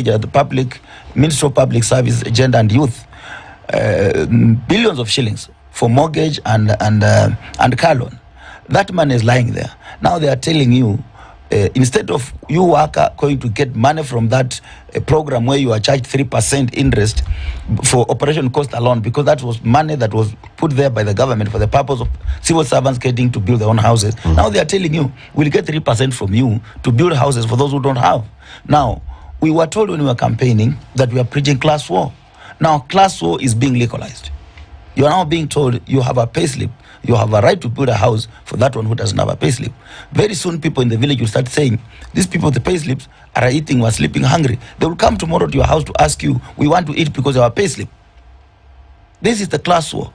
the public Ministry of Public Service, Gender and Youth, billions of shillings for mortgage and car loan. That money is lying there. Now they are telling you, instead of you worker going to get money from that program where you are charged 3% interest for operation cost alone, because that was money that was put there by the government for the purpose of civil servants getting to build their own houses. Now they are telling you, we'll get 3% from you to build houses for those who don't have. Now, we were told when we were campaigning that we are preaching class war. Now, class war is being legalized. You are now being told you have a payslip. You have a right to build a house for that one who doesn't have a payslip. Very soon, people in the village will start saying, these people with the payslips are eating or sleeping hungry. They will come tomorrow to your house to ask you, we want to eat because of our payslip. This is the class war.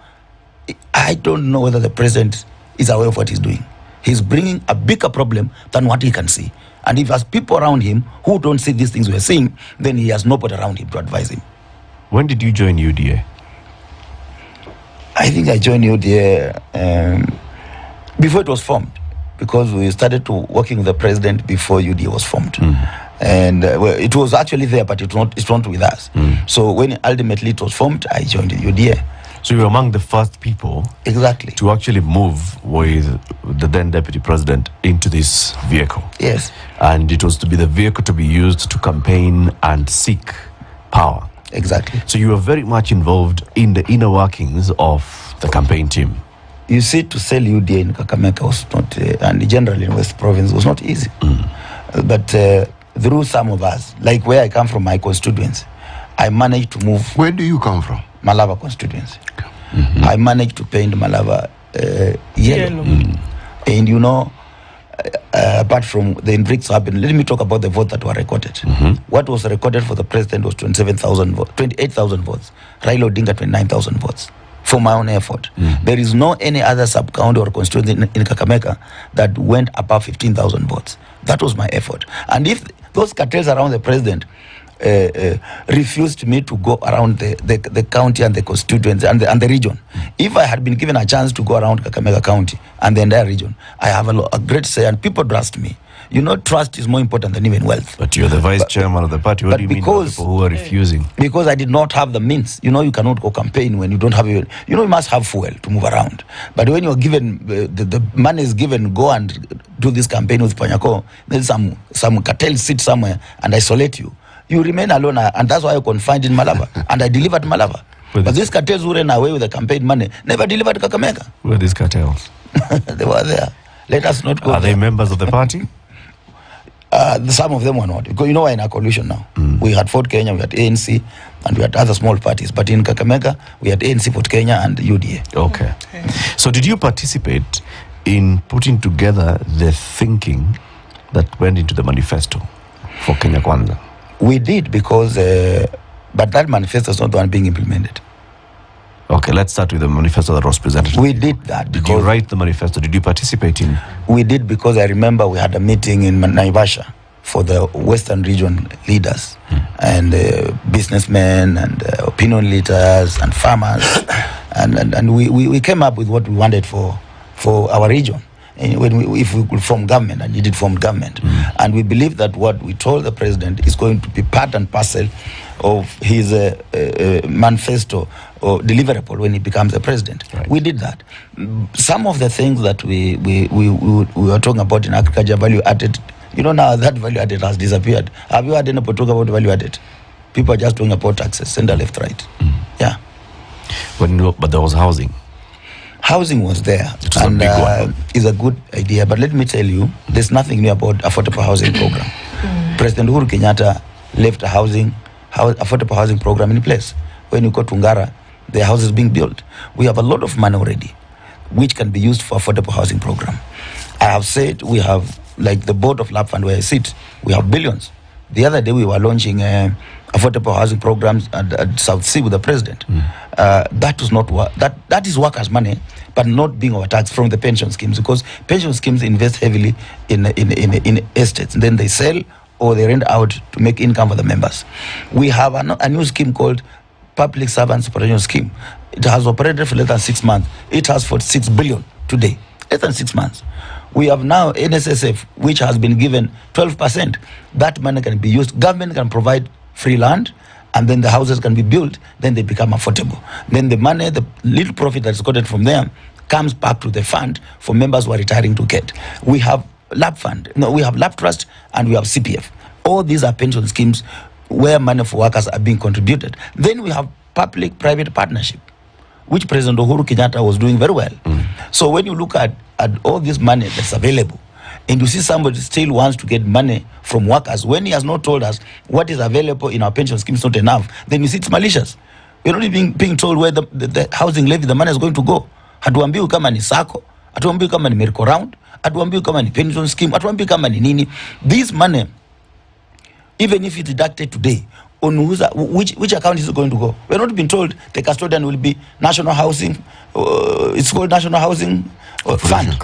I don't know whether the president is aware of what he's doing. He's bringing a bigger problem than what he can see. And if there's people around him who don't see these things we're seeing, then he has nobody around him to advise him. When did you join UDA? I think I joined UDA before it was formed, because we started to working with the president before UDA was formed. And well, it was actually there, but it's not with us. So when ultimately it was formed, I joined UDA. So you were among the first people exactly to actually move with the then deputy president into this vehicle. Yes. And it was to be the vehicle to be used to campaign and seek power. Exactly. So you were very much involved in the inner workings of the campaign team. You see, to sell UDA in Kakamega was not, and generally in West Province, was not easy. But through some of us, like where I come from, my constituency, I managed to move. Where do you come from? Malava constituency. I managed to paint Malava yellow. And you know, apart from the intrigues happened, let me talk about the votes that were recorded. What was recorded for the president was 27,000 votes, 28,000 votes. Raila Odinga 29,000 votes. For my own effort. There is no any other sub-county or constituency in Kakamega that went above 15,000 votes. That was my effort. And if those cartels around the president refused me to go around the county and the constituency and the region. If I had been given a chance to go around Kakamega County and the entire region, I have a great say, and people trust me. You know, trust is more important than even wealth. But you're the vice chairman of the party. What do you mean by people who are refusing? Because I did not have the means. You know, you cannot go campaign when you don't have you must have fuel to move around. But when you're given, the money is given, go and do this campaign with Panyako, then some cartel sit somewhere and isolate you. You remain alone, and that's why I confined in Malava, and I delivered Malava. But these cartels who ran away with the campaign money never delivered Kakamega. Who are these cartels? They were there. Let us not go Are they members of the party? Some of them were not. Because you know we're in a coalition now. We had Fort Kenya, we had ANC, and we had other small parties. But in Kakamega, we had ANC, Fort Kenya, and UDA. Okay. So did you participate in putting together the thinking that went into the manifesto for Kenya Kwanza? We did, because, but that manifesto is not the one being implemented. Okay, let's start with the manifesto that was presented. We did that. Did you write the manifesto? Did you participate in? We did, because I remember we had a meeting in Naivasha for the Western region leaders and businessmen and opinion leaders and farmers. and we came up with what we wanted for our region. If we could form government, and needed formed government. And we believe that what we told the president is going to be part and parcel of his manifesto or deliverable when he becomes the president. Right. We did that. Some of the things that we were talking about in agriculture, value added, you know, now that value added has disappeared. Have you heard anybody talk about value added? People are just talking about taxes, center, left, right. Yeah. But there was housing. Housing was there, and is a good idea. But let me tell you, there's nothing new about affordable housing program. President Uhuru Kenyatta left a affordable housing program in place. When you go to Ngara, the house is being built. We have a lot of money already, which can be used for affordable housing program. I have said we have, like the board of Lab Fund where I sit, we have billions. The other day we were launching affordable housing programs at South Sea with the president. That was not work. That is workers' money, but not being overtaxed from the pension schemes, because pension schemes invest heavily in estates, and then they sell or they rent out to make income for the members. We have a new scheme called Public Servants Superannuation Scheme. It has operated for less than 6 months. It has 46 billion today, less than 6 months. We have now NSSF, which has been given 12%. That money can be used. Government can provide free land, and then the houses can be built, then they become affordable. Then the money, the little profit that's gotten from them comes back to the fund for members who are retiring to get. We have LAP fund, we have LAP trust, and we have CPF. All these are pension schemes where money for workers are being contributed. Then we have public-private partnership, which President Uhuru Kenyatta was doing very well. So when you look at all this money that's available, and you see somebody still wants to get money from workers when he has not told us what is available in our pension scheme is not enough, then you see it's malicious. We're not even being told where the housing levy, the money is going to go. Hatuambiwi kama ni sako, hatuambiwi kama ni merry round, hatuambiwi kama ni pension scheme, hatuambiwi kama ni nini. This money, even if it's deducted today, on which account is it going to go? We're not being told the custodian will be National Housing, it's called National Housing Fund.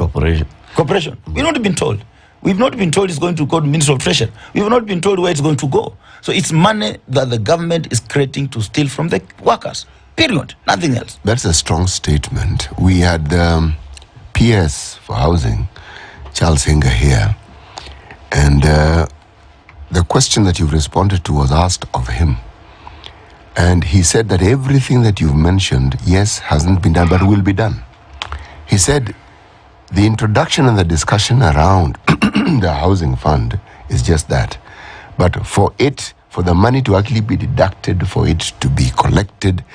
Corporation. We've not been told. We've not been told it's going to go to Ministry of Treasury. We've not been told where it's going to go. So it's money that the government is creating to steal from the workers. Period. Nothing else. That's a strong statement. We had PS for housing, Charles Singer here, and the question that you've responded to was asked of him. And he said that everything that you've mentioned, yes, hasn't been done, but will be done. He said the introduction and the discussion around the housing fund is just that. But for the money to actually be deducted, for it to be collected,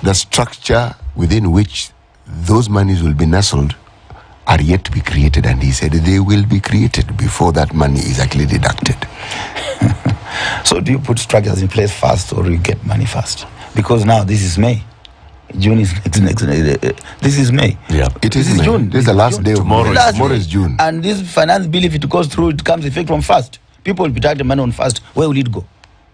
the structure within which those monies will be nestled are yet to be created. And he said they will be created before that money is actually deducted. So do you put structures in place first, or you get money first? Because now this is May. June is next. This is May. Yeah, it is May. June. This is the last day of tomorrow. Tomorrow is June. And this finance bill, if it goes through, it comes effect from 1st. People will be taking money on 1st. Where will it go?